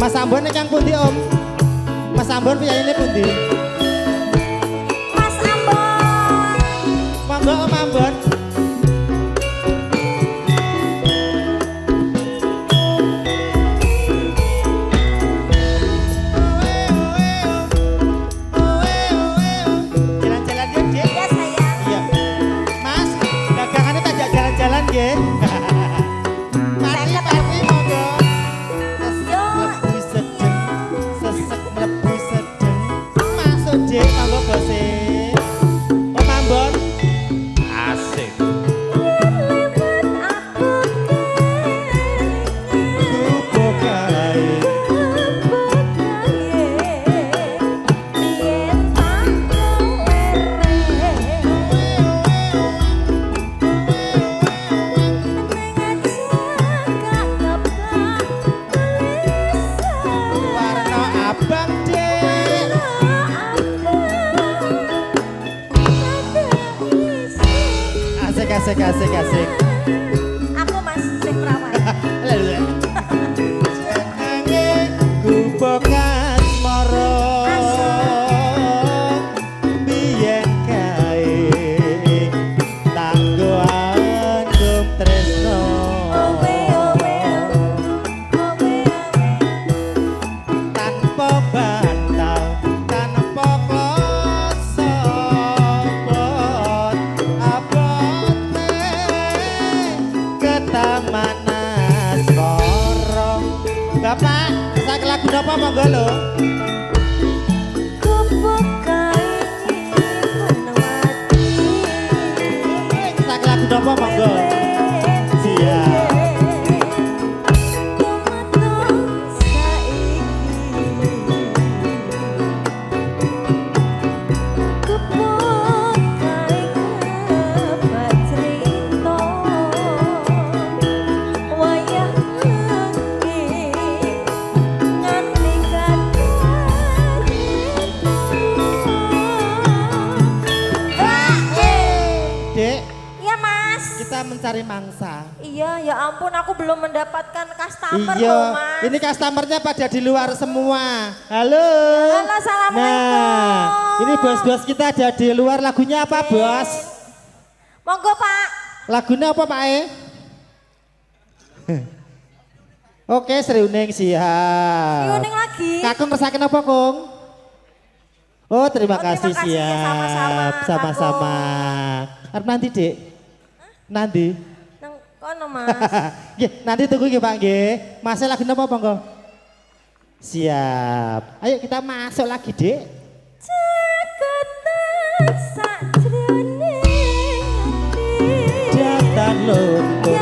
Mas Ambon yang pundi Om? Mas Ambon penyanyi pundi? Mas Ambon. Monggo Om Ambon. Jalan-jalan ya, Dik? Ya sayang. Iya. Mas, dagangannya tajak jalan-jalan nggih. Mari mari monggo. Yo. Mlebu sedeng, sesek mlebu sedeng. Masuk Dik, monggo bose. Om Ambon. Asik. Lewat aku Gubuk kae. Warna abang Dik. Asik asik asik asik. Aku Mas sing perawan. Lalu. Jenenge Gubuk Asmara. Biyen kae tak nggo anggum tresno. Tanpa bantal, tanpa kloso, abote ke Taman Asmara. Bapak, sak lagu napa monggo lho? Sak lagu napa monggo? Siap. Dek, Iya Mas. kita mencari mangsa. Iya ya ampun aku belum mendapatkan customer Iya, loh Mas. ini customernya pada di luar semua. Halo. Halo, assalamualaikum. Nah, ini bos-bos kita ada di luar. Lagunya apa, Bos? Monggo Pak. Lagunya apa, Pak E? Oke, Sriuning siap. Yuning lagi. Kakung ngesakin apa, Kung? Oh, terima Oh, terima kasih kasih ya, siap. sama-sama, Sama-sama. Arep nanti, Dek. Nanti. Nang kono Mas. Nggih, nanti tunggu nggih, Pak nggih. Masih lagu napa, monggo? Siap. Ayo kita masuk lagi, Dek. Jakarta sakjroning ati. Jatan luntur.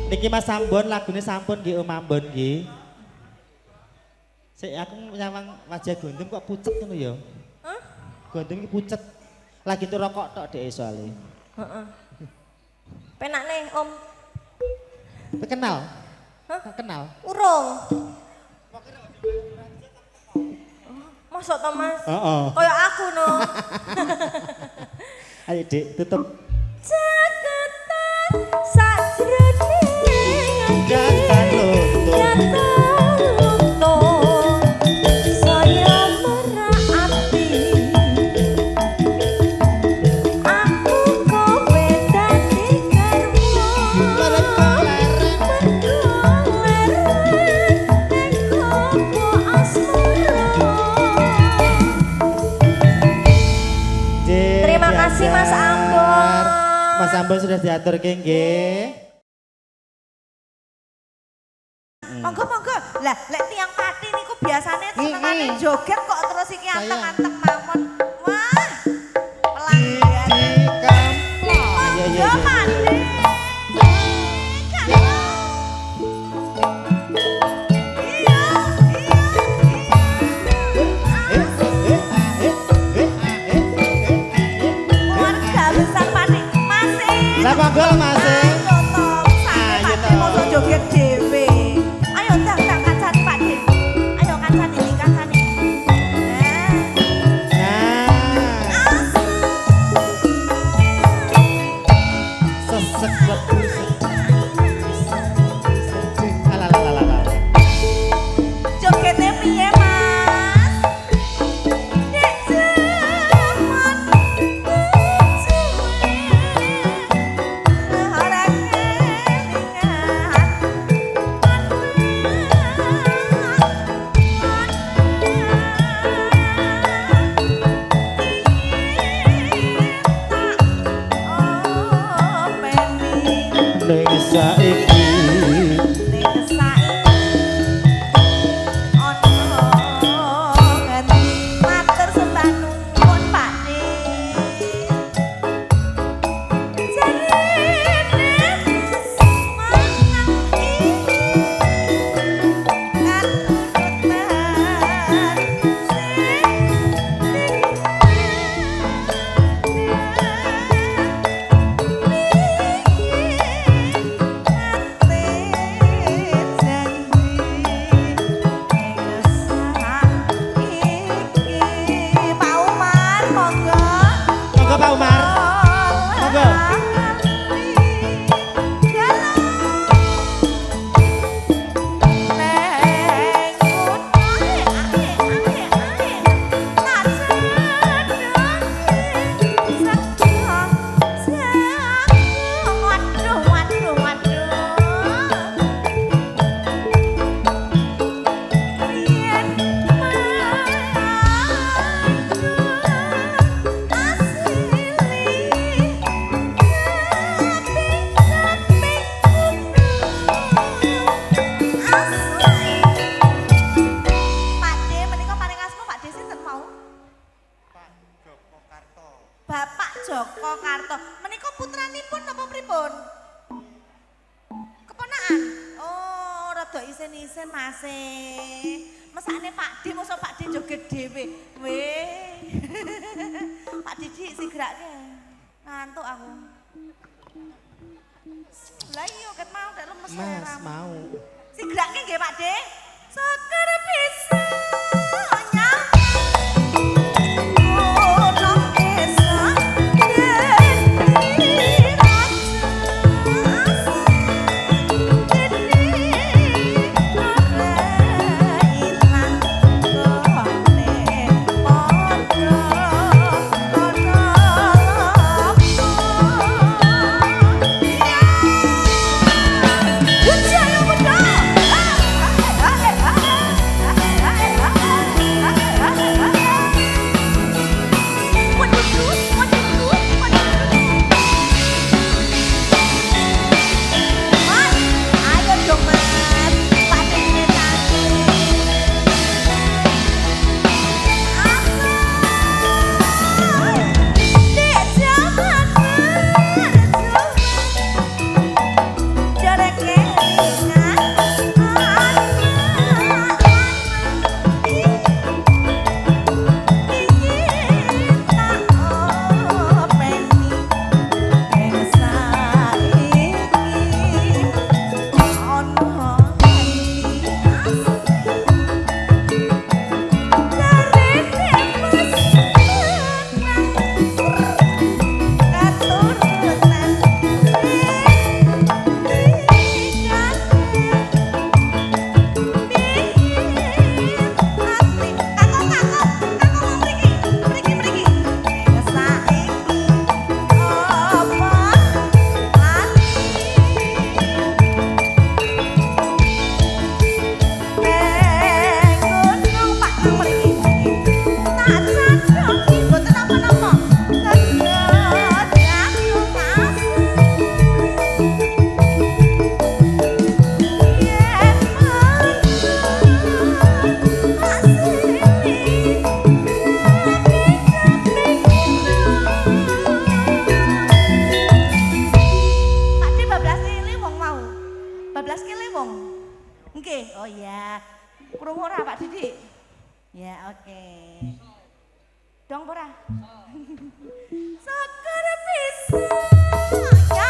Niki Mas Ambon lagune sampun nggih Om Ambon nggih. Sik aku nyawang wajah Gondem kok pucet ngono ya. Hah? Gondem iki pucet. Lagi tuh rokok tok dhek soalé. Heeh. Penak nih Om. Kenal? Hah? Kenal. Urung. Masuk to Mas? Heeh. Kayak aku no. Ayo Dik, tutup. Caketan sajroning Jangan luntur. Saya merhati aku kowe dadi karma Mereka leren. Dik, Terima kasih Mas diajar. Ambon. Mas Ambon sudah diatur nggih. Monggo. Lah, lek tiang pati niku biasane senengane Mm-mm. joget kok terus iki Saya. anteng-anteng mawon. Wah. Pelanggan. Di kamplong. Iya, iya, Monggo, iya. Mandi. Keluarga besar Pati. Masih. Lah monggo Mas. Ayo toh, sampe Ayo, Pati toh. mosok joget dhewe. Ayo tak kancani Pati. Ayo kancani iki kancani. Nah, sesek lebu sedih. Alalalala. Jogetnya piye Mas? Nek jaman ora Ning saiki monggo Pak Umar. Monggo. Bapak Joko Karto, menika putranipun napa pripun? Keponakan. Oh, rada isin-isin Mas. Mesakne Pak D mosok Pak D joget dhewe. Weh. Pak Didi sing gerake. Ngantuk aku. Lah iya ket mau dak lemes Mas mau. sing gerake nggih Pak D. Seger bisa 12 kele wong. Nggih. Oh iya. Krungu ora Pak Didik? Ya, oke. Dong ora? Sakar bisa ya.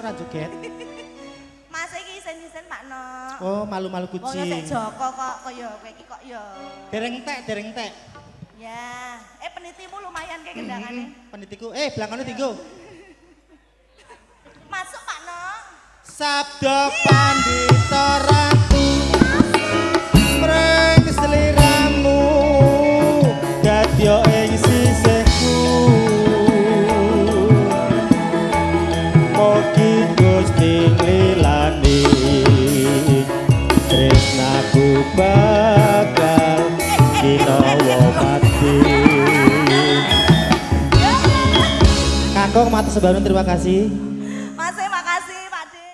ora joget? Mas iki isen-isen Pak No. Oh, malu-malu Wong kucing. sik Joko kok kaya kowe iki kok ya. Dereng entek. Ya, penitimu lumayan kayak gendangane. Penitiku, belakangnya tinggo. Masuk Pak No. Sabda Pandita Ratu mreng sliramu dadya ing sisihku mugi Gusti nglilani tresnaku bakal ginawa pati. Kakung matur sembahyang terima kasih. Mas makasih Pak De.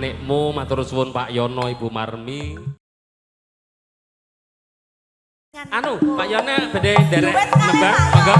manikmu, matur suwun Pak Yono, Ibu Marmi. Anu, Pak Yono badhe nderek nembang, monggo.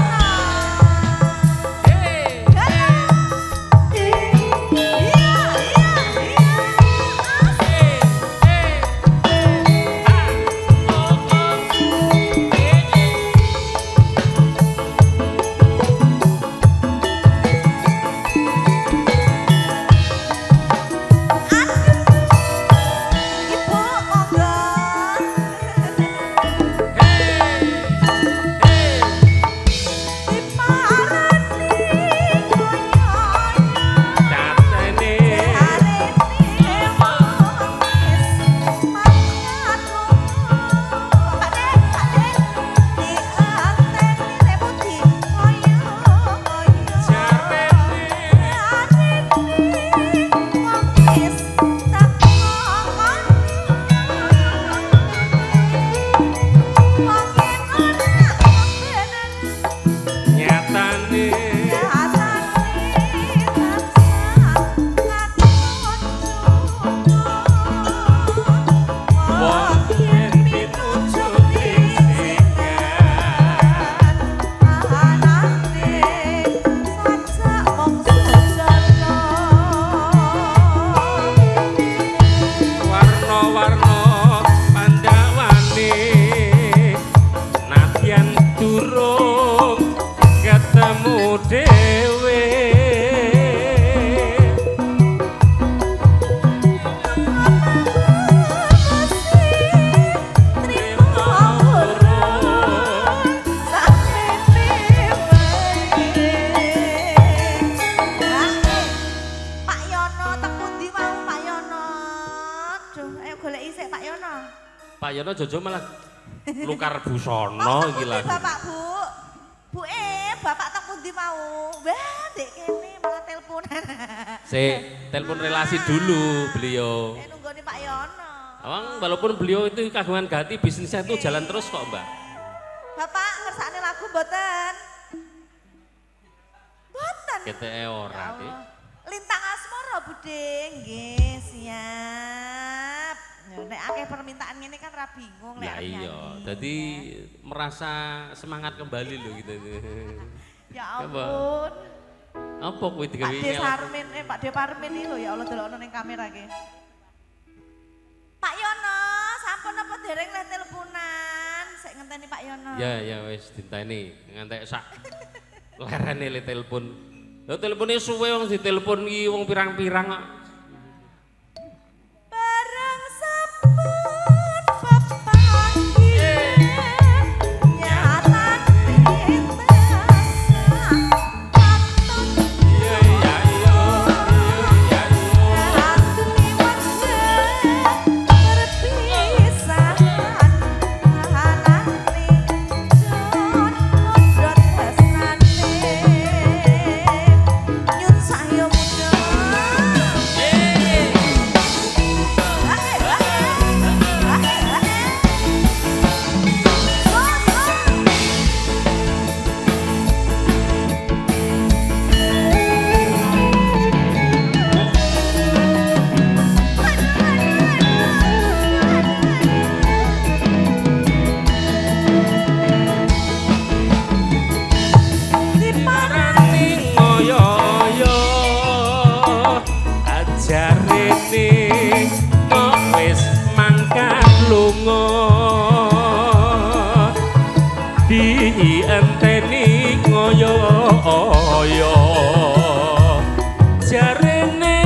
Pak Yono Jojo malah lukar busana iki lho. Bapak Bu. Bu bapak tak pundi mau? Wah, dek kene malah teleponan. Telepon relasi dulu beliau. Nunggoni Pak Yono. Awang walaupun beliau itu kagungan ganti bisnisnya itu jalan terus kok, Mbak. Bapak ngersakne lagu mboten? Mboten. GTE ora, Dik. Lintang asmara Bude, nggih, siap. Nek akeh permintaan ngene kan ra bingung nek. Ya iya, jadi merasa semangat kembali loh gitu. Ya ampun. Apa kuwi digawe Pak Desarmin, Pak Deparmin iki lho ya Allah delokno ning kamera iki. Pak Yono, sampun apa dereng leh teleponan? Sik ngenteni Pak Yono. Ya wis dinteni ngantek sak lerene le telepon. Lho telepone suwe wong ditelepon iki wong pirang-pirang kok. Dienteni ngoyo jarene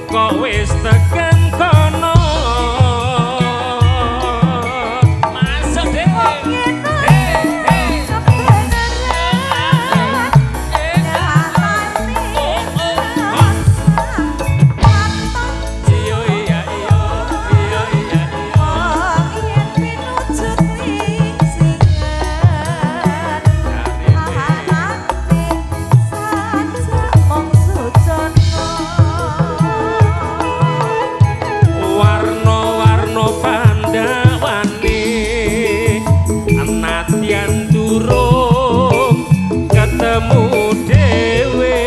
kok wis tekan kono masuk deh ketemu dhewe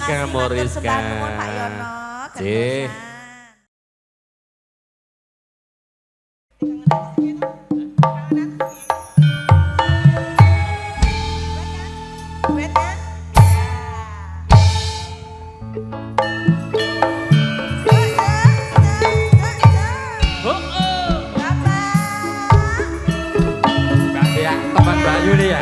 Moriska, Makasih, matur Moriska. sembah nuwun Pak Yono. Cih. Gertosan. Duet kan? Oh, oh. Mbak Dia, teman Mbak Yuli ya.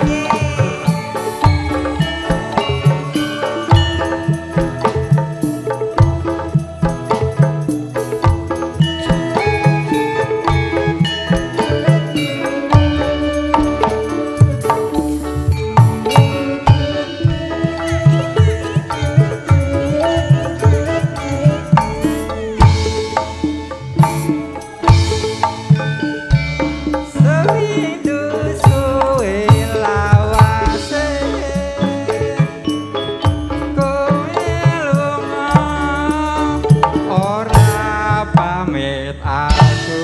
Sewindu suwe lawase kowe lunga ora pamit aku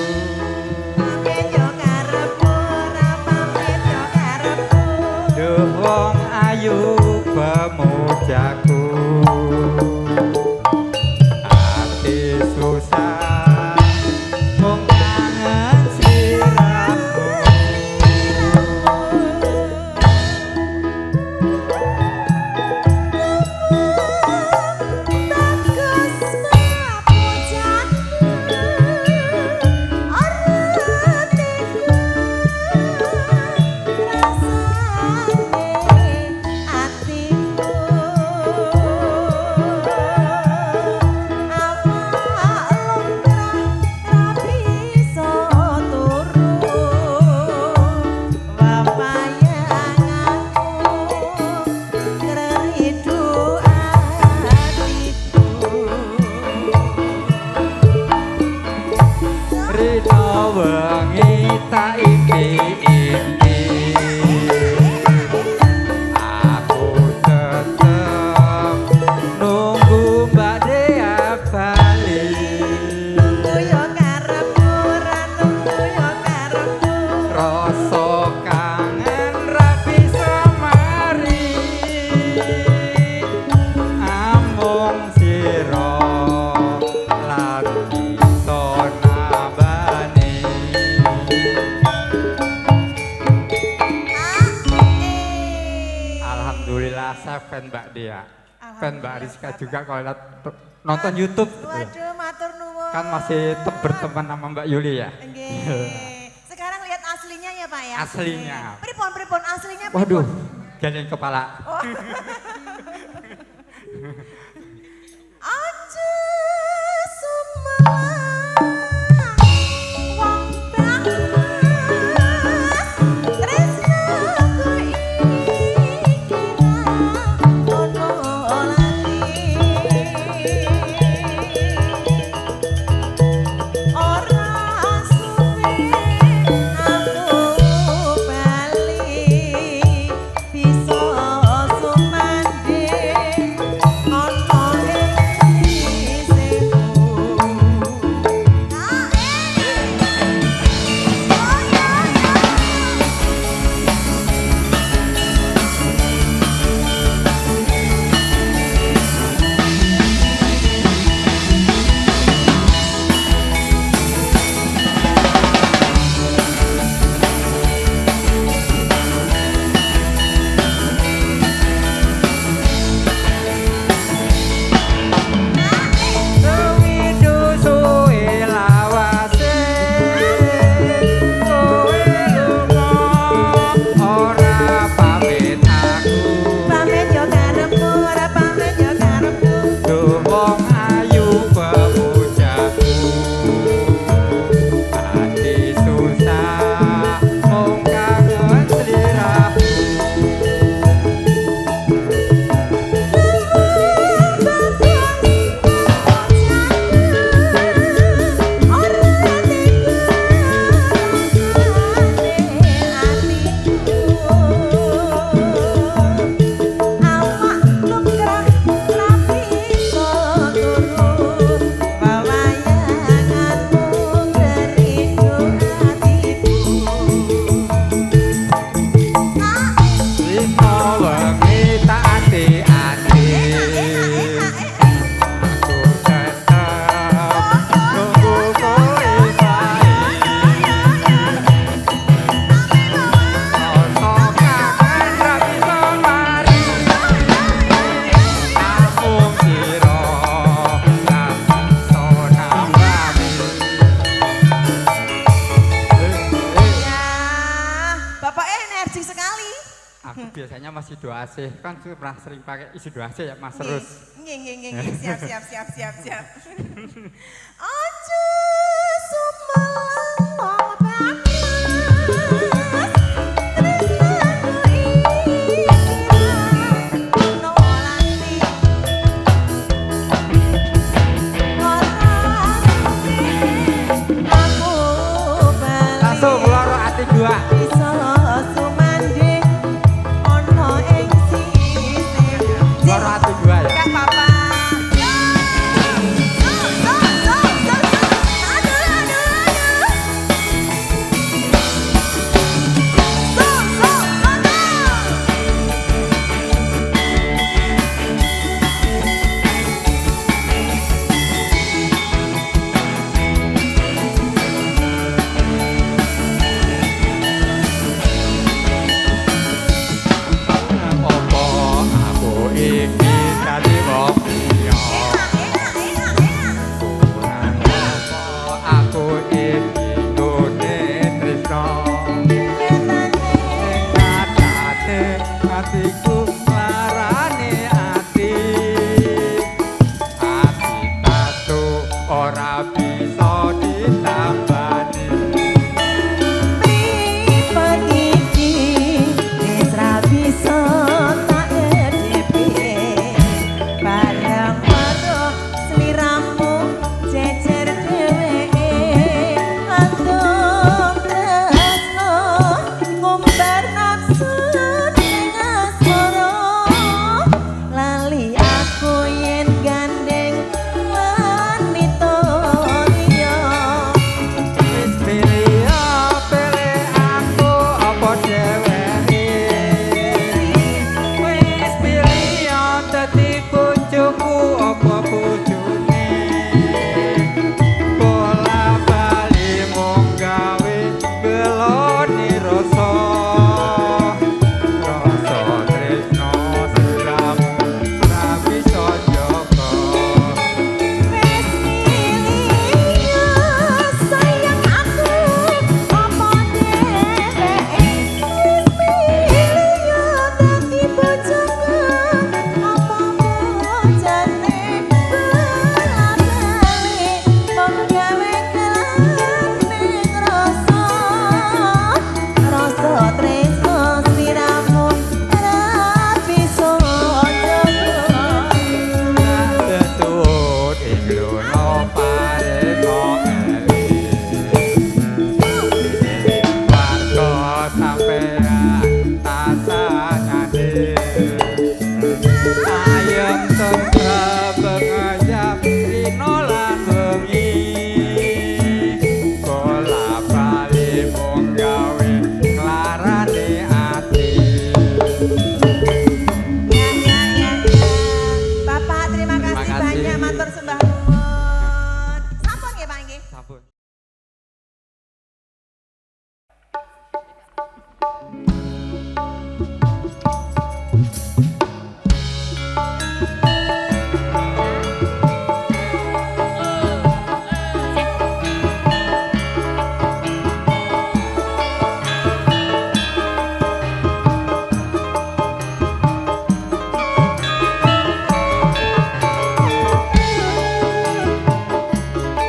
duh wong ayu pemujaku ati susah mung kangen sliramu Rino wengi tak impi-impi aku tetep nunggu Mbak Dea bali rasa kangen ra bisa mari amung sira lan bisa nabani Alhamdulillah saya fan Mbak Dea fan Mbak Rizka juga kalau lihat nonton YouTube Waduh, matur nuwun. kan masih berteman sama Mbak Yuli ya. Nggih. Sekarang lihat aslinya ya Pak ya. Aslinya. Pripon aslinya. pripon? Waduh, geleng kepala. Aja sumelang wong banget tresnaku iki ra ono lati ora suwe aku bali bisa suman pakainya Mas Ido Asih. Kan pernah sering pakai Ido Asih ya Mas terus. Nggih. Siap. Aja sumelang panas. Langsung loro ati gua. Loro ati gua ya. Gak apa-apa. Apa aku iki tadi wong liya. Aku iki dune tresno. Katate atiku larane ati. Ati tatu ora bisa ditambani. Wis pilih aku apa dheweke. Wis pilih dadi bojoku apa bojone. Bola bali mung gawe gelone rasa. Rasa tresno siramu ra bisa jaga. Tetut ing lono parengo eling. Warga sampeyan tansah nyadir. Ayem tentrem bengayap rino lan bengi. Bola bali mung gawe nglarane ati. Bapak, terima kasih Terima kasih. banyak, matur sembah nuwun. Sampun nggih Pak nggih. Sampun.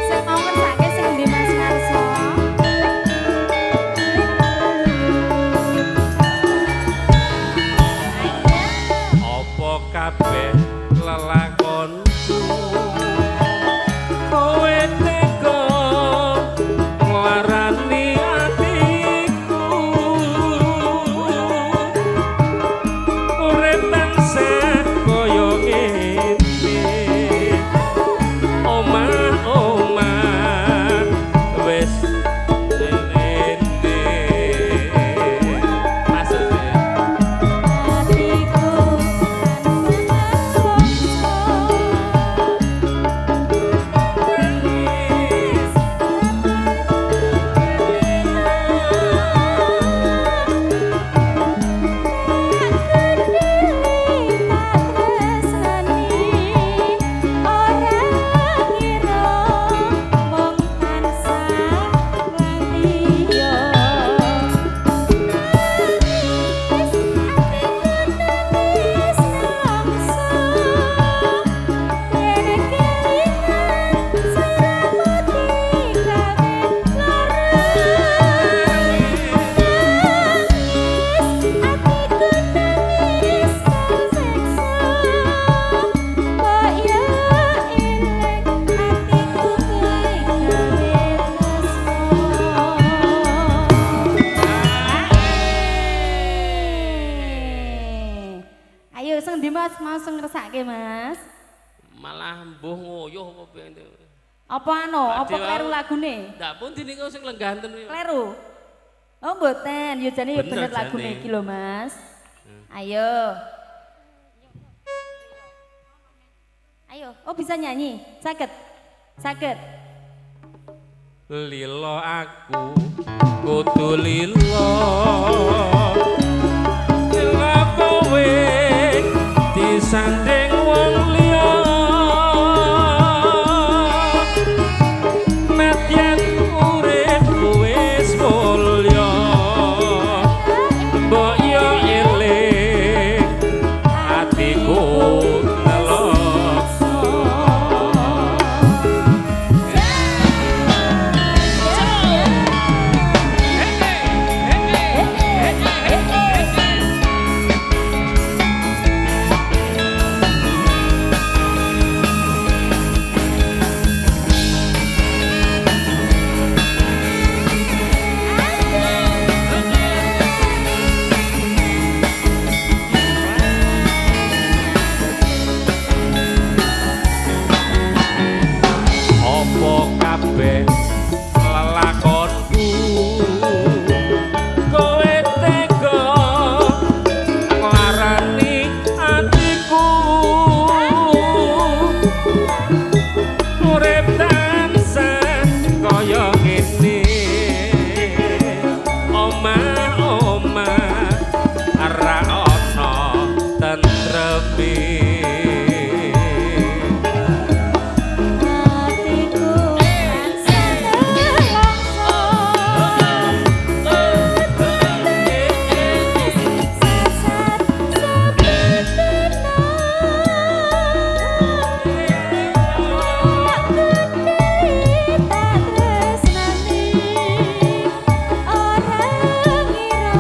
Saya mau ngersake sing ndi Mas Karso. Apa kabeh lelakonku kowe tega nglarani atiku urip tansah kaya ngene omah-omah wis ngene maksudnya Hatiku Ayo sing ndi Mas, mau sing ngersake Mas. Malah mbuh ngoyoh apa piye. Apa anu, apa kleru lagune? Ndak pun niku sing lengganten. Kleru. Oh mboten, yo jane yo Bener bener lagune jane. iki lho Mas. Ayo. Ayo, oh bisa nyanyi? Saged. Saged. Lilo aku kudu lilo. Lilo kowe disanding wong liya. Medyan urip wis mulya. Mbok yo eling atiku nelokso. Apa kabeh lelakonku kowe tega nglarani atiku urip tansah kaya ngene omah-omah ora ana tentreme. Hatiku tansah nelongso. Sasat sepetino. Derita tresnani. Ora ngira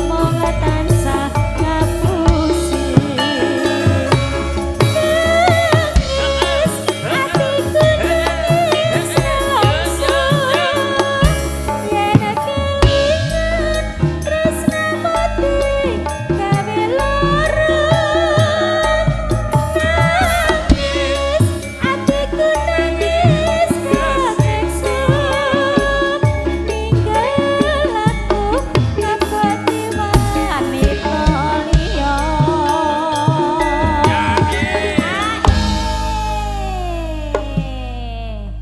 mung tansah ngapusi.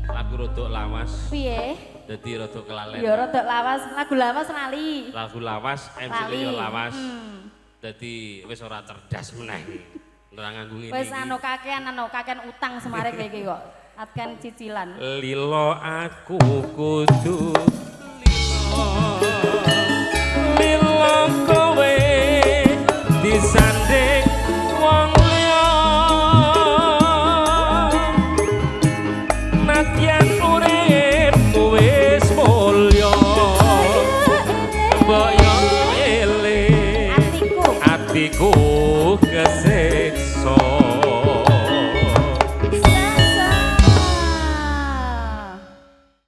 Lagu rodok lawas Piye? dadi rodok kelalen. Ya rada lawas, lagu lawas lali. Lagu lawas MC-ne Lali. yo lawas. Dadi wis ora cerdas meneh. Ora nganggo ngene. Wis iki. kakean utang semare kowe iki kok. Atkan cicilan. Lilo aku kudu lilo.